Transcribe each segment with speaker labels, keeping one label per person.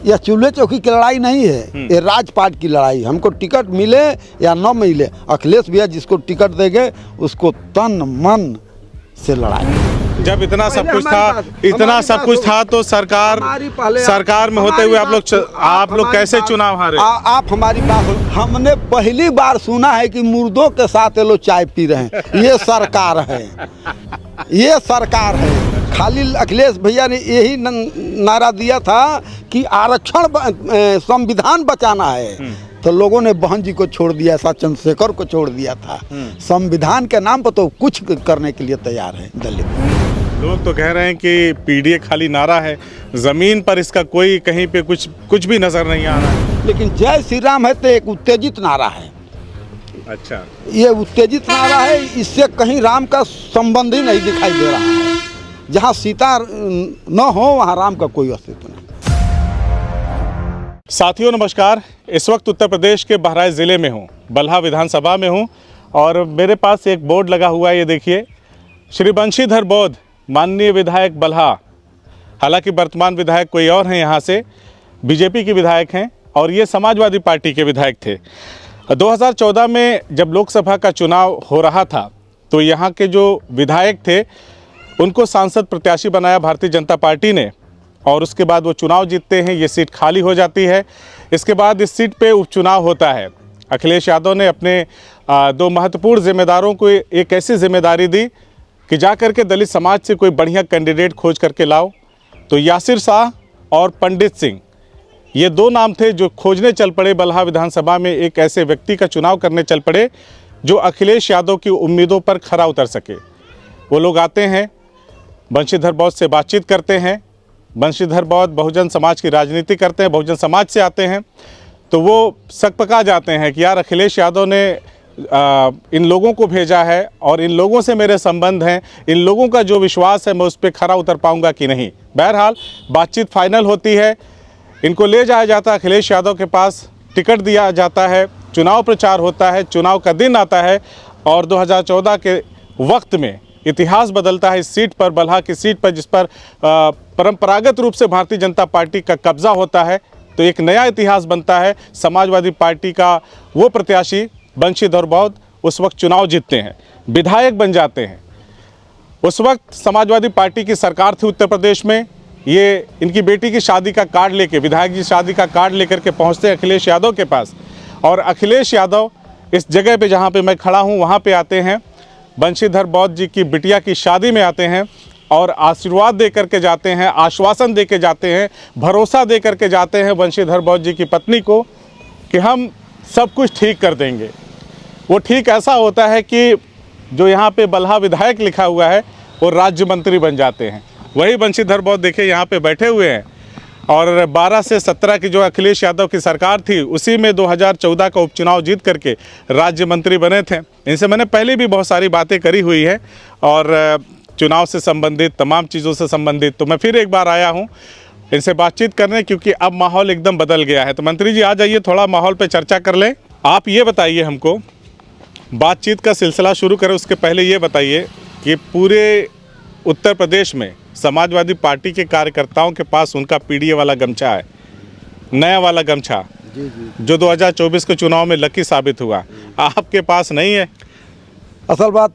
Speaker 1: यह चूल्हे चौकी की लड़ाई नहीं है, ये राजपाट की लड़ाई। हमको टिकट मिले या न मिले, अखिलेश भैया जिसको टिकट देंगे उसको तन मन से लड़ाई।
Speaker 2: जब इतना सब कुछ था तो सरकार में होते हुए आप लोग कैसे चुनाव हारे?
Speaker 1: आप हमारी बात, हमने पहली बार सुना है कि मुर्दों के साथ ये लोग चाय पी रहे हैं। ये सरकार है, ये सरकार है। खाली अखिलेश भैया ने यही नारा दिया था कि आरक्षण संविधान बचाना है, तो लोगों ने बहन जी को छोड़ दिया था, चंद्रशेखर को छोड़ दिया था। संविधान के नाम पर तो कुछ करने के लिए तैयार है दलित।
Speaker 2: लोग तो कह रहे हैं कि पीडीए खाली नारा है, जमीन पर इसका कोई कहीं पे कुछ भी नजर नहीं आ रहा है।
Speaker 1: लेकिन जय श्री राम है तो एक उत्तेजित नारा है।
Speaker 2: अच्छा, ये
Speaker 1: उत्तेजित नारा है, इससे कहीं राम का संबंध ही नहीं दिखाई दे रहा है। जहाँ सीता न हो वहाँ राम का कोई अस्तित्व नहीं।
Speaker 2: साथियों नमस्कार, इस वक्त उत्तर प्रदेश के बहराइच ज़िले में हूँ, बल्हा विधानसभा में हूँ और मेरे पास एक बोर्ड लगा हुआ है, ये देखिए, श्री बंशीधर बौद्ध माननीय विधायक बल्हा। हालांकि वर्तमान विधायक कोई और हैं, यहाँ से बीजेपी के विधायक हैं और ये समाजवादी पार्टी के विधायक थे। 2014 में जब लोकसभा का चुनाव हो रहा था तो यहाँ के जो विधायक थे उनको सांसद प्रत्याशी बनाया भारतीय जनता पार्टी ने और उसके बाद वो चुनाव जीतते हैं, ये सीट खाली हो जाती है। इसके बाद इस सीट पे उपचुनाव होता है। अखिलेश यादव ने अपने दो महत्वपूर्ण जिम्मेदारों को एक ऐसी जिम्मेदारी दी कि जा करके दलित समाज से कोई बढ़िया कैंडिडेट खोज करके लाओ। तो यासिर शाह और पंडित सिंह, ये दो नाम थे जो खोजने चल पड़े बल्हा विधानसभा में। एक ऐसे व्यक्ति का चुनाव करने चल पड़े जो अखिलेश यादव की उम्मीदों पर खरा उतर सके। वो लोग आते हैं, बंशीधर बौद्ध से बातचीत करते हैं। बंशीधर बौद्ध बहुजन समाज की राजनीति करते हैं, बहुजन समाज से आते हैं, तो वो सकपका जाते हैं कि यार अखिलेश यादव ने इन लोगों को भेजा है और इन लोगों से मेरे संबंध हैं, इन लोगों का जो विश्वास है मैं उस पर खरा उतर पाऊंगा कि नहीं। बहरहाल बातचीत फाइनल होती है, इनको ले जाया जाता है अखिलेश यादव के पास, टिकट दिया जाता है, चुनाव प्रचार होता है, चुनाव का दिन आता है और 2014 के वक्त में इतिहास बदलता है इस सीट पर, बल्हा की सीट पर, जिस पर परंपरागत रूप से भारतीय जनता पार्टी का कब्जा होता है। तो एक नया इतिहास बनता है। समाजवादी पार्टी का वो प्रत्याशी बंशीधर बौद्ध उस वक्त चुनाव जीतते हैं, विधायक बन जाते हैं। उस वक्त समाजवादी पार्टी की सरकार थी उत्तर प्रदेश में। ये इनकी बेटी की शादी का कार्ड लेके, विधायक जी शादी का कार्ड लेकर के पहुँचते हैं अखिलेश यादव के पास और अखिलेश यादव इस जगह पे जहाँ पे मैं खड़ा हूँ वहाँ पे आते हैं, बंशीधर बौद्ध जी की बिटिया की शादी में आते हैं और आशीर्वाद दे करके जाते हैं, आश्वासन दे के जाते हैं, भरोसा दे करके जाते हैं बंशीधर बौद्ध जी की पत्नी को कि हम सब कुछ ठीक कर देंगे। वो ठीक ऐसा होता है कि जो यहाँ पे बल्हा विधायक लिखा हुआ है वो राज्य मंत्री बन जाते हैं। वही बंशीधर बौद्ध देखिए यहाँ पे बैठे हुए हैं और 12 से 17 की जो अखिलेश यादव की सरकार थी उसी में 2014 का उपचुनाव जीत करके राज्य मंत्री बने थे। इनसे मैंने पहले भी बहुत सारी बातें करी हुई है और चुनाव से संबंधित तमाम चीज़ों से संबंधित, तो मैं फिर एक बार आया हूँ इनसे बातचीत करने, क्योंकि अब माहौल एकदम बदल गया है। तो मंत्री जी आ जाइए, थोड़ा माहौल पे चर्चा कर लें। आप ये बताइए हमको, बातचीत का सिलसिला शुरू करें उसके पहले ये बताइए कि पूरे उत्तर प्रदेश में समाजवादी पार्टी के कार्यकर्ताओं के पास उनका पीडीए वाला गमछा है, नया वाला गमछा जो 2024 के चुनाव में लकी साबित हुआ, आपके पास नहीं है।
Speaker 1: असल बात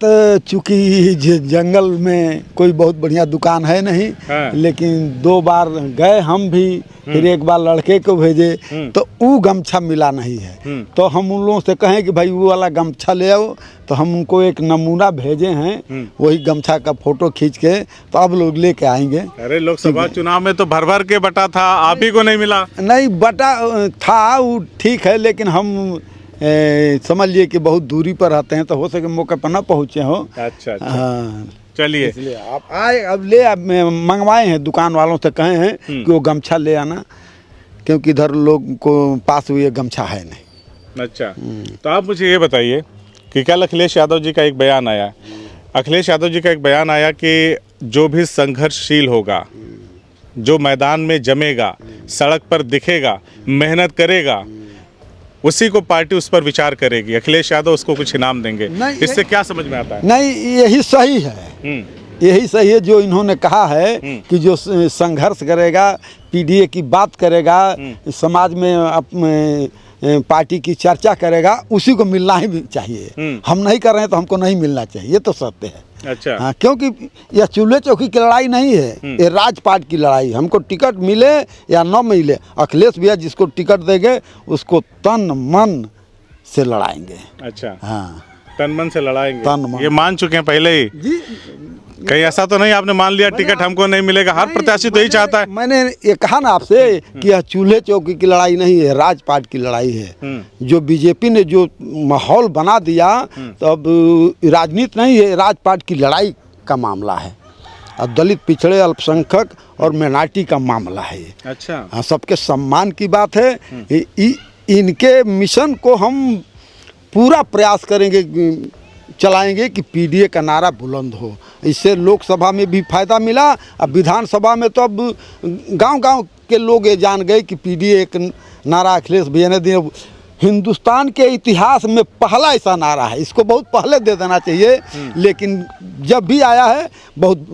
Speaker 1: चूँकि जंगल में कोई बहुत बढ़िया दुकान है नहीं, लेकिन 2 बार गए हम भी, फिर एक बार लड़के को भेजे तो वो गमछा मिला नहीं है। तो हम उन लोगों से कहें कि भाई वो वाला गमछा ले आओ, तो हम उनको एक नमूना भेजे हैं, वही गमछा का फोटो खींच के, तो अब लोग लेके आएंगे।
Speaker 2: अरे लोकसभा चुनाव में तो भर भर के बटा था, आप ही को नहीं मिला।
Speaker 1: नहीं, बटा था वो ठीक है, लेकिन हम समझिए कि बहुत दूरी पर रहते हैं तो हो सके मौके पर ना पहुँचे हो।
Speaker 2: अच्छा।
Speaker 1: हाँ,
Speaker 2: चलिए
Speaker 1: इसलिए आप आए, अब ले मंगवाए हैं, दुकान वालों से कहे हैं कि वो गमछा ले आना, क्योंकि इधर लोग को पास हुए गमछा है नहीं।
Speaker 2: अच्छा, तो आप मुझे ये बताइए कि कल अखिलेश यादव जी का एक बयान आया, अखिलेश यादव जी का एक बयान आया कि जो भी संघर्षशील होगा, जो मैदान में जमेगा, सड़क पर दिखेगा, मेहनत करेगा, उसी को पार्टी उस पर विचार करेगी। अखिलेश यादव उसको कुछ इनाम देंगे। इससे क्या समझ में आता है?
Speaker 1: नहीं, यही सही है, यही सही है जो इन्होंने कहा है कि जो संघर्ष करेगा, पीडीए की बात करेगा, समाज में पार्टी की चर्चा करेगा, उसी को मिलना ही चाहिए। हम नहीं कर रहे हैं तो हमको नहीं मिलना चाहिए, ये तो सत्य है।
Speaker 2: अच्छा।
Speaker 1: हाँ, क्योंकि यह चूल्हे चौकी की लड़ाई नहीं है, ये राजपाट की लड़ाई। हमको टिकट मिले या न मिले, अखिलेश भैया जिसको टिकट देंगे उसको तन मन से लड़ाएंगे।
Speaker 2: अच्छा।
Speaker 1: हाँ,
Speaker 2: तन मन से लड़ाएंगे।
Speaker 1: तन मन।
Speaker 2: ये मान चुके हैं पहले ही
Speaker 1: जी।
Speaker 2: कहीं ऐसा तो नहीं आपने मान लिया टिकट हमको नहीं मिलेगा? हर प्रत्याशी तो यही चाहता है।
Speaker 1: मैंने ये कहा ना आपसे कि यह चूल्हे चौकी की लड़ाई नहीं है, राजपाट की लड़ाई है। जो बीजेपी ने जो माहौल बना दिया, तो अब राजनीति नहीं है, राजपाट की लड़ाई का मामला है। अब दलित, पिछड़े, अल्पसंख्यक और माइनॉरिटी का मामला है ये।
Speaker 2: अच्छा।
Speaker 1: हाँ, सबके सम्मान की बात है। इनके मिशन को हम पूरा प्रयास करेंगे, चलाएंगे कि पीडीए का नारा बुलंद हो। इससे लोकसभा में भी फायदा मिला, अब विधानसभा में तो अब गांव-गांव के लोग ये जान गए कि पीडीए एक नारा अखिलेश भैया ने दिया। हिंदुस्तान के इतिहास में पहला ऐसा नारा है, इसको बहुत पहले दे देना चाहिए, लेकिन जब भी आया है बहुत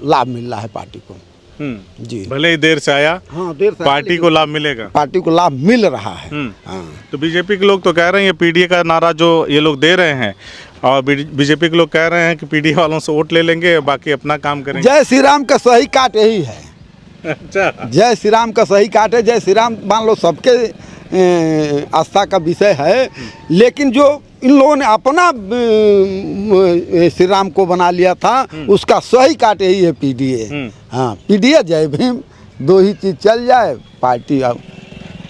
Speaker 1: लाभ मिल रहा है पार्टी को। जी,
Speaker 2: भले ही देर से आया,
Speaker 1: हाँ, देर से
Speaker 2: पार्टी को लाभ मिलेगा।
Speaker 1: पार्टी को लाभ मिल रहा है। हाँ।
Speaker 2: तो बीजेपी के लोग तो कह रहे हैं ये पीडीए का नारा जो ये लोग दे रहे हैं, और बीजेपी के लोग कह रहे हैं कि पीडीए वालों से वोट ले लेंगे, बाकी अपना काम करेंगे।
Speaker 1: जय श्री राम का सही काट यही है।
Speaker 2: अच्छा।
Speaker 1: जय श्री राम का सही काट है। जय श्री राम मान लो सबके आस्था का विषय है, लेकिन जो इन लोगों ने अपना श्री राम को बना लिया था, उसका सही काट यही है पीडीए। हाँ, पीडीए जय भीम, दो ही चीज चल जाए, पार्टी अब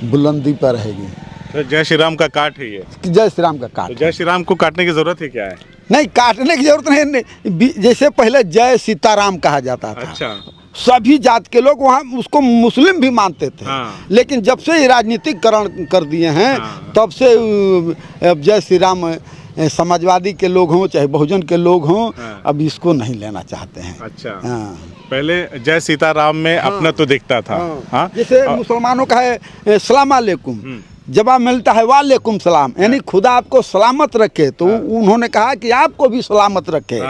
Speaker 1: बुलंदी पर रहेगी।
Speaker 2: तो जय श्री राम का काट है ये।
Speaker 1: जय श्री राम का काट।
Speaker 2: तो जय श्री राम को काटने की जरूरत है क्या है?
Speaker 1: नहीं, काटने की जरूरत नहीं। जैसे पहले जय सीताराम कहा जाता था।
Speaker 2: अच्छा।
Speaker 1: सभी जात के लोग वहाँ उसको मुस्लिम भी मानते थे।
Speaker 2: हाँ।
Speaker 1: लेकिन जब से ये राजनीतिकरण कर दिए हैं,
Speaker 2: हाँ।
Speaker 1: तब से अब जय श्री राम समाजवादी के लोग हों चाहे बहुजन के लोग हों,
Speaker 2: हाँ।
Speaker 1: अब इसको नहीं लेना चाहते हैं।
Speaker 2: अच्छा।
Speaker 1: हाँ।
Speaker 2: पहले जय सीताराम में अपना तो दिखता था। हाँ।
Speaker 1: जैसे मुसलमानों का है सलाम अलैकुम, जवाब मिलता है वालेकुम सलाम, यानी खुदा आपको सलामत रखे, तो उन्होंने कहा कि आपको भी सलामत रखे।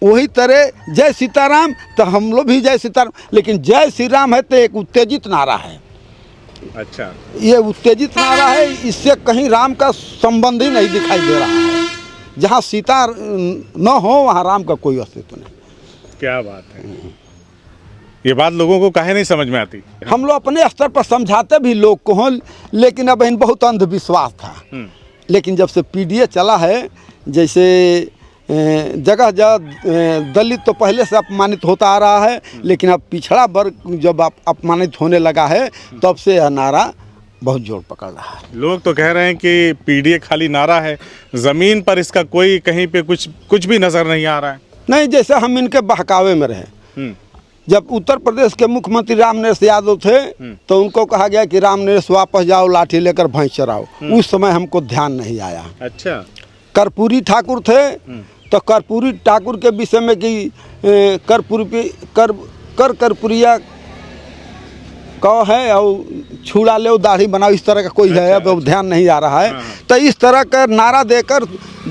Speaker 1: वही तरह जय सीताराम, तो हम लोग भी जय सीताराम, लेकिन जय श्री राम है तो एक उत्तेजित नारा है।
Speaker 2: अच्छा।
Speaker 1: ये उत्तेजित नारा है, इससे कहीं राम का संबंध ही नहीं दिखाई दे रहा है। जहाँ सीता न हो वहाँ राम का कोई अस्तित्व नहीं।
Speaker 2: क्या बात है, ये बात लोगों को काहे नहीं समझ में आती?
Speaker 1: हम लोग अपने स्तर पर समझाते भी लोग को हों, लेकिन अब इन बहुत अंधविश्वास था। लेकिन जब से पीडीए चला है, जैसे जगह जगह दलित तो पहले से अपमानित होता आ रहा है, लेकिन अब पिछड़ा वर्ग जब अपमानित होने लगा है, तब से यह नारा बहुत जोर पकड़ रहा है।
Speaker 2: लोग तो कह रहे हैं कि पीडीए खाली नारा है, ज़मीन पर इसका कोई कहीं पे कुछ भी नज़र नहीं आ रहा है।
Speaker 1: नहीं, जैसे हम इनके बहकावे में रहे। जब उत्तर प्रदेश के मुख्यमंत्री रामनरेश यादव थे, तो उनको कहा गया कि रामनरेश वापस जाओ, लाठी लेकर भैंस चराओ। उस समय हमको ध्यान नहीं आया।
Speaker 2: अच्छा।
Speaker 1: कर्पूरी ठाकुर थे, तो कर्पूरी ठाकुर के विषय में कि कर्पूरिया कौ है और छुड़ा ले दाढ़ी बनाओ, इस तरह का कोई है। अब ध्यान नहीं आ रहा है। तो इस तरह का नारा देकर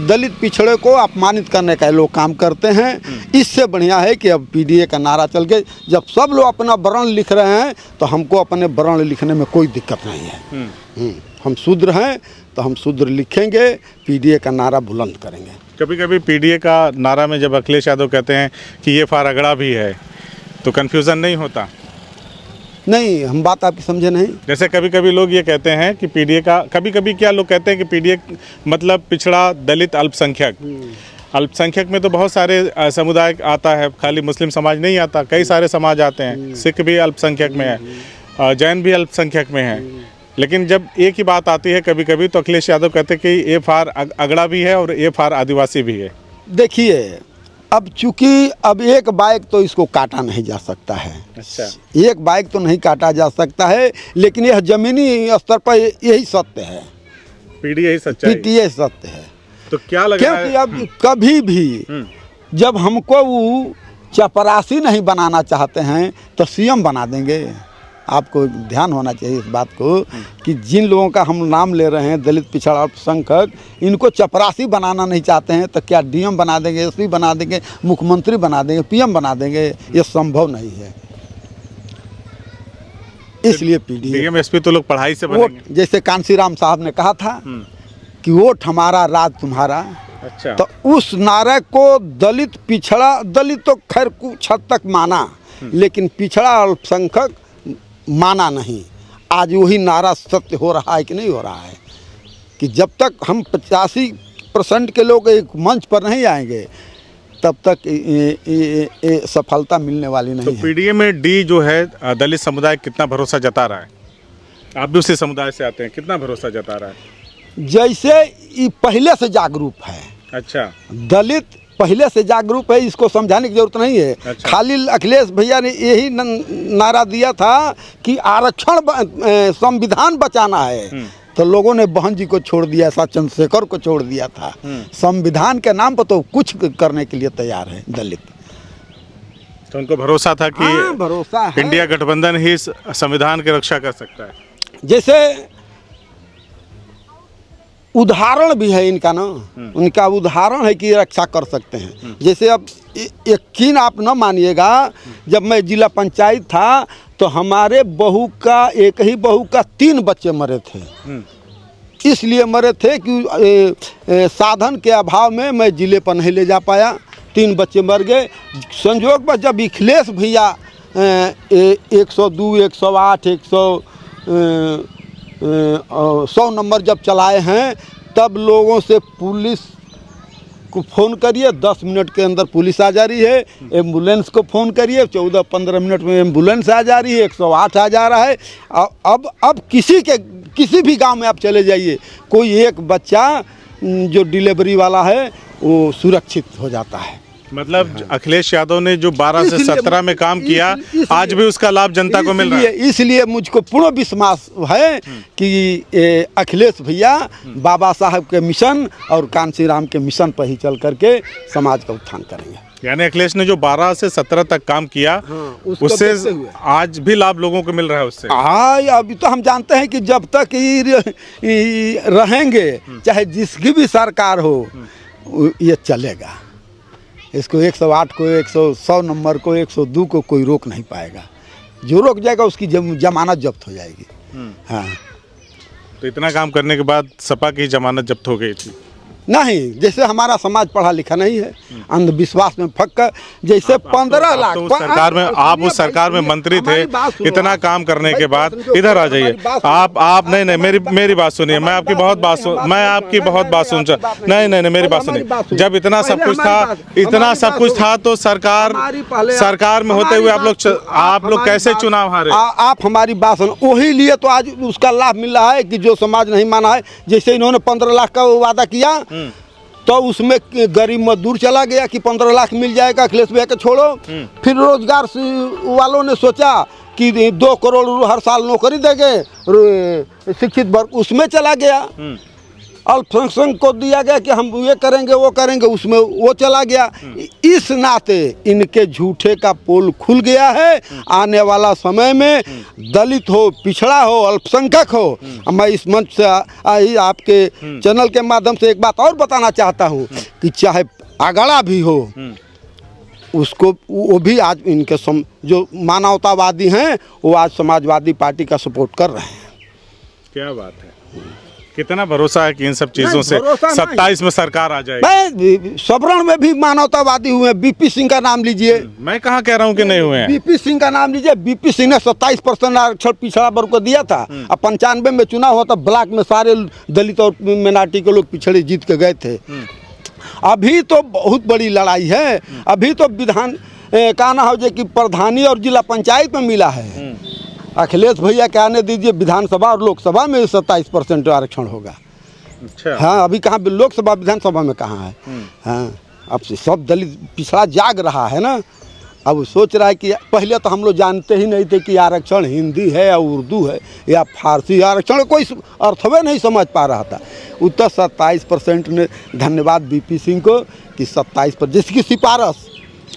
Speaker 1: दलित पिछड़े को अपमानित करने का लोग काम करते हैं। इससे बढ़िया है कि अब पीडीए का नारा चल के, जब सब लोग अपना वर्ण लिख रहे हैं, तो हमको अपने वर्ण लिखने में कोई दिक्कत नहीं है। हम शूद्र हैं तो हम शूद्र लिखेंगे, पीडीए का नारा बुलंद करेंगे।
Speaker 2: कभी कभी पीडीए का नारा में जब अखिलेश यादव कहते हैं कि ये फार अगड़ा भी है, तो कन्फ्यूज़न नहीं होता?
Speaker 1: नहीं, हम बात आपकी समझे नहीं।
Speaker 2: जैसे कभी कभी लोग ये कहते हैं कि पीडीए का, कभी कभी क्या लोग कहते हैं कि पीडीए मतलब पिछड़ा, दलित, अल्पसंख्यक। अल्पसंख्यक में तो बहुत सारे समुदाय आता है, खाली मुस्लिम समाज नहीं आता, कई सारे समाज आते हैं। सिख भी अल्पसंख्यक में है, जैन भी अल्पसंख्यक में है। लेकिन जब एक ही बात आती है कभी कभी, तो अखिलेश यादव कहते हैं कि ये फार अगड़ा भी है और ये फार आदिवासी भी है।
Speaker 1: देखिए, अब चूंकि अब एक बाइक तो इसको काटा नहीं जा सकता है।
Speaker 2: अच्छा। एक
Speaker 1: बाइक तो नहीं काटा जा सकता है, लेकिन यह जमीनी स्तर पर यही सत्य है।
Speaker 2: पीडीए सच्चाई,
Speaker 1: पीडीए सत्य है।
Speaker 2: तो क्या लग रहा है?
Speaker 1: क्योंकि अब कभी भी जब हमको वो चपरासी नहीं बनाना चाहते हैं, तो सीएम बना देंगे। आपको ध्यान होना चाहिए इस बात को कि जिन लोगों का हम नाम ले रहे हैं दलित पिछड़ा अल्पसंख्यक, इनको चपरासी बनाना नहीं चाहते हैं तो क्या डीएम बना देंगे, एसपी बना देंगे, मुख्यमंत्री बना देंगे, पीएम बना देंगे? ये संभव नहीं है। इसलिए
Speaker 2: डीएम एसपी तो लोग पढ़ाई से बनेंगे।
Speaker 1: जैसे कांसीराम साहब ने कहा था कि वोट हमारा राज तुम्हारा।
Speaker 2: अच्छा।
Speaker 1: तो उस नारे को दलित पिछड़ा, दलित तो खैर कुछ हद तक माना, लेकिन पिछड़ा अल्पसंख्यक माना नहीं। आज वही नारा सत्य हो रहा है कि नहीं हो रहा है कि जब तक हम 85% के लोग एक मंच पर नहीं आएंगे तब तक ये सफलता मिलने वाली नहीं
Speaker 2: तो
Speaker 1: है।
Speaker 2: पीडीए में डी जो है दलित समुदाय कितना भरोसा जता रहा है? आप भी उसी समुदाय से आते हैं, कितना भरोसा जता रहा है?
Speaker 1: जैसे ये पहले से जागरूक है।
Speaker 2: अच्छा।
Speaker 1: दलित पहले से जागरूक है, इसको समझाने की जरूरत नहीं है।
Speaker 2: अच्छा।
Speaker 1: खाली अखिलेश भैया ने यही नारा दिया था कि आरक्षण संविधान बचाना है, तो लोगों ने बहन जी को छोड़ दिया, ऐसा चंद्रशेखर को छोड़ दिया था। संविधान के नाम पर तो कुछ करने के लिए तैयार है दलित।
Speaker 2: तो उनको भरोसा था कि
Speaker 1: भरोसा है।
Speaker 2: इंडिया गठबंधन ही संविधान की रक्षा कर सकता है।
Speaker 1: जैसे उदाहरण भी है इनका ना, उनका उदाहरण है कि रक्षा कर सकते हैं। जैसे अब यकीन आप न मानिएगा, जब मैं जिला पंचायत था तो हमारे बहू का, एक ही बहू का 3 बच्चे मरे थे। इसलिए मरे थे कि साधन के अभाव में मैं जिले पर नहीं ले जा पाया, 3 बच्चे मर गए। संयोग पर जब अखिलेश भैया 102, 108, 100 नंबर जब चलाए हैं, तब लोगों से पुलिस को फ़ोन करिए, 10 मिनट के अंदर पुलिस आ जा रही है। एम्बुलेंस को फ़ोन करिए, 14-15 मिनट में एम्बुलेंस आ जा रही है, 108 आ जा रहा है। अब किसी भी गांव में आप चले जाइए, कोई एक बच्चा जो डिलीवरी वाला है वो सुरक्षित हो जाता है।
Speaker 2: मतलब अखिलेश यादव ने जो 12 से 17 में काम किया, आज भी उसका लाभ जनता को मिल रहा है।
Speaker 1: इसलिए मुझको पूर्ण विश्वास है कि अखिलेश भैया बाबा साहब के मिशन और कांसीराम के मिशन पर ही चल करके समाज का उत्थान करेंगे।
Speaker 2: यानी अखिलेश ने जो 12 से 17 तक काम किया, उससे आज भी लाभ लोगों को मिल रहा है उससे।
Speaker 1: हाँ, अभी तो हम जानते हैं कि जब तक ये रहेंगे, चाहे जिसकी भी सरकार हो, ये चलेगा। इसको 108 को, 100 नंबर को, 102 को कोई रोक नहीं पाएगा। जो रोक जाएगा उसकी जमानत जब्त हो जाएगी। हाँ।
Speaker 2: तो इतना काम करने के बाद सपा की जमानत जब्त हो गई थी?
Speaker 1: नहीं, जैसे हमारा समाज पढ़ा लिखा नहीं है, अंधविश्वास में फक कर, जैसे 15 लाख
Speaker 2: तो सरकार में, आप उस सरकार में मंत्री थे, इतना काम करने के बाद इधर आ जाइए आप। नहीं, मेरी बात सुनिए, मैं आपकी बहुत बात सुन नहीं, मेरी बात सुनिए। जब इतना सब कुछ था तो सरकार में होते हुए आप लोग कैसे चुनाव हारे?
Speaker 1: आप हमारी बात सुन, वही लिए तो आज उसका लाभ मिल रहा है कि जो समाज नहीं माना है। जैसे इन्होंने 15 लाख का वादा किया, तो उसमें गरीब मजदूर चला गया कि 15 लाख मिल जाएगा, अखिलेश भैया के छोड़ो। फिर रोजगार वालों ने सोचा कि 2 करोड़ हर साल नौकरी देंगे शिक्षित वर्ग, उसमें चला गया। अल्पसंख्यक को दिया गया कि हम ये करेंगे वो करेंगे, उसमें वो चला गया। इस नाते इनके झूठे का पोल खुल गया है। आने वाला समय में दलित हो, पिछड़ा हो, अल्पसंख्यक हो, मैं इस मंच से आपके चैनल के माध्यम से एक बात और बताना चाहता हूँ कि चाहे अगड़ा भी हो, उसको वो भी आज इनके जो मानवतावादी हैं वो आज समाजवादी पार्टी का सपोर्ट कर रहे हैं।
Speaker 2: क्या बात है। कितना भरोसा है कि इन सब चीजों से 27 में सरकार आ जाएगी?
Speaker 1: मैं सबरण में भी मानवतावादी हुए। बीपी सिंह का नाम लीजिए।
Speaker 2: मैं कहाँ कह रहा हूँ कि नहीं हुए हैं।
Speaker 1: बीपी सिंह का नाम लीजिए। बीपी सिंह ने 27% आरक्षण पिछड़ा वर्ग को दिया था। अब 95 में चुनाव हुआ, तब ब्लॉक में सारे दलित और मिनारिटी के लोग पिछड़े जीत के गए थे। अभी तो बहुत बड़ी लड़ाई है। अभी तो विधान कहना हो जो कि प्रधानी और जिला पंचायत में मिला है। अखिलेश भैया के आने दीजिए, विधानसभा और लोकसभा में 27% आरक्षण होगा।
Speaker 2: अच्छा।
Speaker 1: हाँ, अभी कहाँ लोकसभा विधानसभा में कहाँ है। हाँ, अब सब दलित पिछड़ा जाग रहा है ना। अब वो सोच रहा है कि पहले तो हम लोग जानते ही नहीं थे कि आरक्षण हिंदी है या उर्दू है या फारसी। आरक्षण कोई अर्थवे नहीं समझ पा रहा था। उत्तर 27% ने, धन्यवाद बीपी सिंह को कि 27%, जिसकी सिफारिश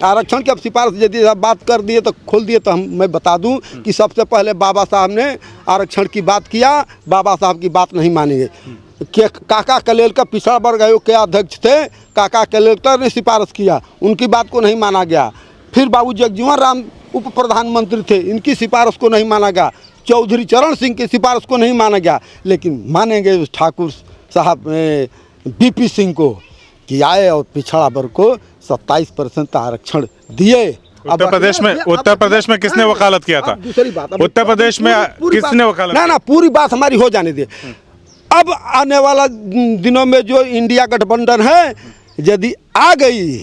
Speaker 1: आरक्षण की अब सिफारिश यदि आप बात कर दिए तो खोल दिए तो मैं बता दूं कि सबसे पहले बाबा साहब ने आरक्षण की बात किया, बाबा साहब की बात नहीं मानेंगे। के काका कलेलकर पिछड़ा वर्ग आयोग के अध्यक्ष थे, काका कलेलकर ने सिफारिश किया, उनकी बात को नहीं माना गया। फिर बाबू जगजीवन राम उप प्रधानमंत्री थे, इनकी सिफारिश को नहीं माना गया। चौधरी चरण सिंह की सिफारिश को नहीं माना गया, लेकिन मानेंगे उस ठाकुर साहब बीपी सिंह को कि आए और पिछड़ा वर्ग को 27% आरक्षण दिए।
Speaker 2: उत्तर प्रदेश में किसने वकालत किया था?
Speaker 1: दूसरी बात,
Speaker 2: उत्तर प्रदेश में किसने वकालत?
Speaker 1: ना पूरी बात हमारी हो जाने दे। अब आने वाला दिनों में जो इंडिया गठबंधन है यदि आ गई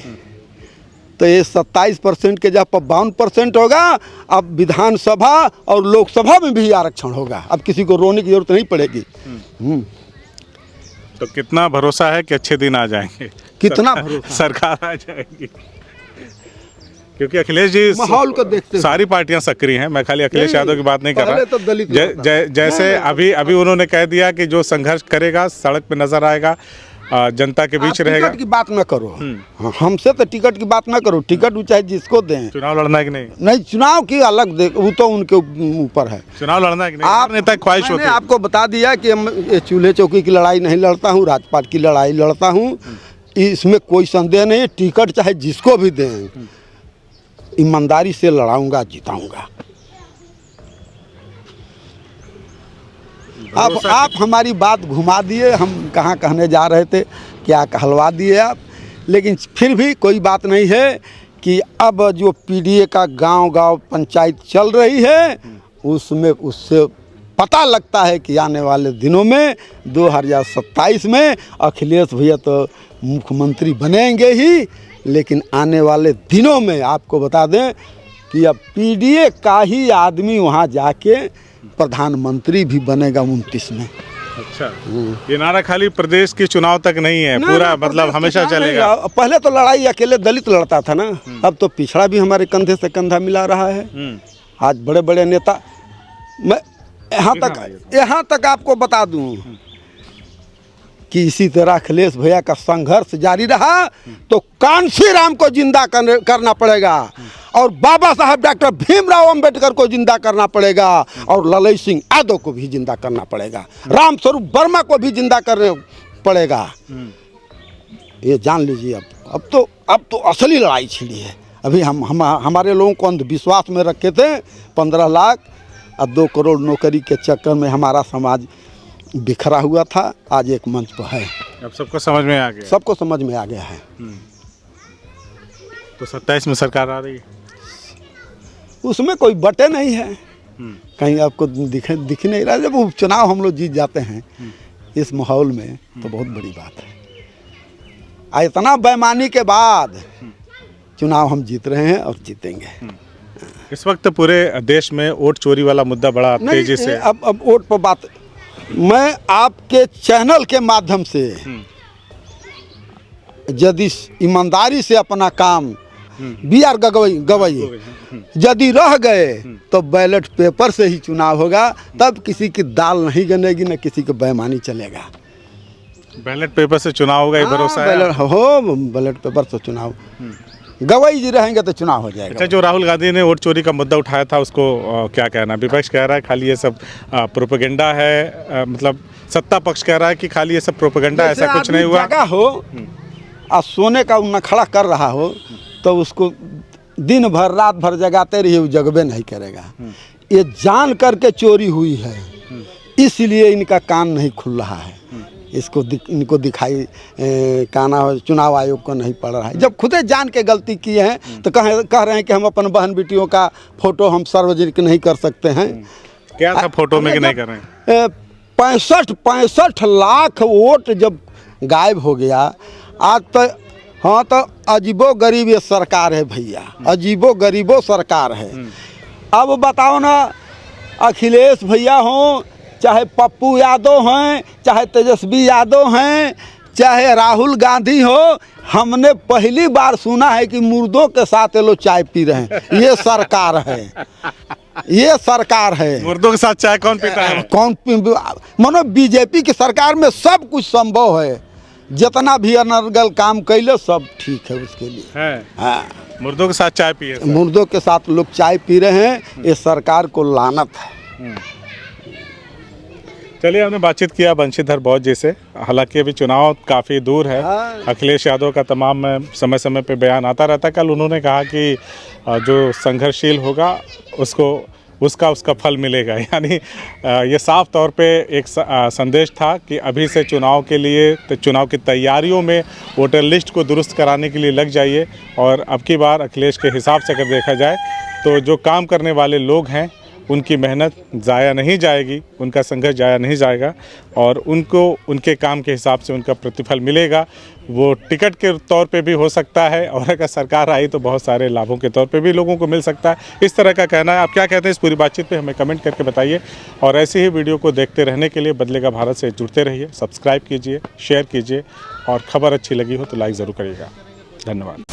Speaker 1: तो ये 27% के जब 52% होगा। अब विधानसभा और लोकसभा में भी आरक्षण होगा, अब किसी को रोने की जरूरत नहीं पड़ेगी।
Speaker 2: तो कितना भरोसा है कि अच्छे दिन आ जाएंगे?
Speaker 1: कितना भरोसा
Speaker 2: सरकार आ जाएगी? क्योंकि अखिलेश जी
Speaker 1: माहौल को देखते
Speaker 2: सारी पार्टियां सक्रिय हैं, मैं खाली अखिलेश यादव की बात नहीं कर रहा।
Speaker 1: तो दलित
Speaker 2: जैसे अभी उन्होंने कह दिया कि जो संघर्ष करेगा सड़क पे नजर आएगा, जनता के बीच रहेगा।
Speaker 1: टिकट की बात न करो, हमसे तो टिकट की बात न करो। टिकट वो चाहे जिसको दें।
Speaker 2: चुनाव लड़ना है कि नहीं?
Speaker 1: नहीं, चुनाव की अलग देख, वो तो उनके ऊपर है।
Speaker 2: चुनाव लड़ना है कि नहीं?
Speaker 1: आप
Speaker 2: नेता की ख्वाहिश होती है।
Speaker 1: आपको बता दिया कि ये चूल्हे चौकी की लड़ाई नहीं लड़ता हूँ, राजपाट की लड़ाई लड़ता हूँ, इसमें कोई संदेह नहीं है। टिकट चाहे जिसको भी दें, ईमानदारी से लड़ाऊंगा, जिताऊंगा। अब आप हमारी बात घुमा दिए, हम कहाँ कहने जा रहे थे, क्या कहलवा दिए आप। लेकिन फिर भी कोई बात नहीं है कि अब जो पीडीए का गांव-गांव पंचायत चल रही है, उसमें उससे पता लगता है कि आने वाले दिनों में 2027 में अखिलेश भैया तो मुख्यमंत्री बनेंगे ही, लेकिन आने वाले दिनों में आपको बता दें कि अब पीडीए का ही आदमी वहाँ जाके प्रधानमंत्री भी बनेगा 29 में।
Speaker 2: अच्छा, ये नारा खाली प्रदेश के चुनाव तक नहीं है, पूरा मतलब हमेशा चलेगा।
Speaker 1: पहले तो लड़ाई अकेले दलित लड़ता था ना, अब तो पिछड़ा भी हमारे कंधे से कंधा मिला रहा है। आज बड़े बड़े नेता, मैं यहाँ तक आपको बता दूं कि इसी तरह अखिलेश भैया का संघर्ष जारी रहा तो कांशी राम को जिंदा करना पड़ेगा, और बाबा साहब डॉक्टर भीमराव अंबेडकर को जिंदा करना पड़ेगा, और ललई सिंह यादव को भी जिंदा करना पड़ेगा, राम स्वरूप वर्मा को भी जिंदा करना पड़ेगा। ये जान लीजिए, अब तो असली लड़ाई छिड़ी है। अभी हमारे लोगों को अंधविश्वास में रखे थे 15 लाख, अब 2 करोड़ नौकरी के चक्कर में हमारा समाज बिखरा हुआ था, आज एक मंच पर है।
Speaker 2: अब सबको समझ में आ गया,
Speaker 1: सबको समझ में आ गया है।
Speaker 2: तो 27 में सरकार आ रही है,
Speaker 1: उसमें कोई बटे नहीं है, कहीं आपको दिख नहीं रहा। जब उपचुनाव हम लोग जीत जाते हैं इस माहौल में तो बहुत बड़ी बात है। इतना बेईमानी के बाद चुनाव हम जीत रहे हैं और जीतेंगे।
Speaker 2: इस वक्त पूरे देश में वोट चोरी वाला मुद्दा बड़ा तेजी से,
Speaker 1: अब वोट पर बात, मैं आपके चैनल के माध्यम से यदि ईमानदारी से अपना काम BR गवई यदि रह गए तो बैलेट पेपर से ही चुनाव होगा, तब किसी की दाल नहीं गनेगी, न किसी को बेईमानी चलेगा।
Speaker 2: बैलेट पेपर से चुनाव होगा, ये भरोसा है?
Speaker 1: बैलेट पेपर से चुनाव, गवई जी रहेंगे तो चुनाव हो जाएगा।
Speaker 2: अच्छा, जो राहुल गांधी ने वोट चोरी का मुद्दा उठाया था उसको क्या कहना? विपक्ष कह रहा है खाली ये सब प्रोपेगेंडा है, मतलब सत्ता पक्ष कह रहा है कि खाली ये सब प्रोपेगेंडा, ऐसा कुछ नहीं हुआ।
Speaker 1: जगह हो और सोने का नखड़ा कर रहा हो तो उसको दिन भर रात भर जगाते रहिए, वो जगबे नहीं करेगा। ये जान करके चोरी हुई है, इसलिए इनका कान नहीं खुल रहा है। इनको दिखाई काना चुनाव आयोग को नहीं पड़ रहा है। जब खुदे जान के गलती किए हैं तो कह रहे हैं कि हम अपन बहन बेटियों का फोटो हम सार्वजनिक नहीं कर सकते हैं।
Speaker 2: क्या था फोटो में कि नहीं कर रहे हैं?
Speaker 1: 65 लाख वोट जब गायब हो गया, आज तो हाँ, तो अजीबो गरीब ये सरकार है भैया, अजीबो गरीबो सरकार है। अब बताओ ना, अखिलेश भैया हों, चाहे पप्पू यादव हैं, चाहे तेजस्वी यादव हैं, चाहे राहुल गांधी हो, हमने पहली बार सुना है कि मुर्दों के साथ ये लोग चाय पी रहे हैं। ये सरकार है, ये सरकार है।
Speaker 2: मुर्दों के साथ चाय कौन पीता है?
Speaker 1: कौन? मानो बीजेपी की सरकार में सब कुछ संभव है। जितना भी अनर्गल काम कैले सब ठीक है उसके लिए।
Speaker 2: है
Speaker 1: हाँ,
Speaker 2: मुर्दों के साथ चाय पिए सर।
Speaker 1: मुर्दों के साथ लोग चाय पी रहे हैं, ये सरकार को लानत है।
Speaker 2: चलिए, हमने बातचीत किया बंशीधर बौद्ध जी से। हालांकि अभी चुनाव काफ़ी दूर है।
Speaker 1: हाँ।
Speaker 2: अखिलेश यादव का तमाम समय समय पे बयान आता रहता है। कल उन्होंने कहा कि जो संघर्षशील होगा उसका फल मिलेगा। यानी ये साफ तौर पे एक संदेश था कि अभी से चुनाव के लिए, चुनाव की तैयारियों में वोटर लिस्ट को दुरुस्त कराने के लिए लग जाइए। और अब की बार अखिलेश के हिसाब से अगर देखा जाए तो जो काम करने वाले लोग हैं उनकी मेहनत ज़ाया नहीं जाएगी, उनका संघर्ष ज़ाया नहीं जाएगा और उनको उनके काम के हिसाब से उनका प्रतिफल मिलेगा। वो टिकट के तौर पे भी हो सकता है और अगर सरकार आई तो बहुत सारे लाभों के तौर पे भी लोगों को मिल सकता है। इस तरह का कहना है। आप क्या कहते हैं इस पूरी बातचीत पे, हमें कमेंट करके बताइए। और ऐसे ही वीडियो को देखते रहने के लिए बदलेगा भारत से जुड़ते रहिए। सब्सक्राइब कीजिए, शेयर कीजिए और खबर अच्छी लगी हो तो लाइक ज़रूर करिएगा। धन्यवाद।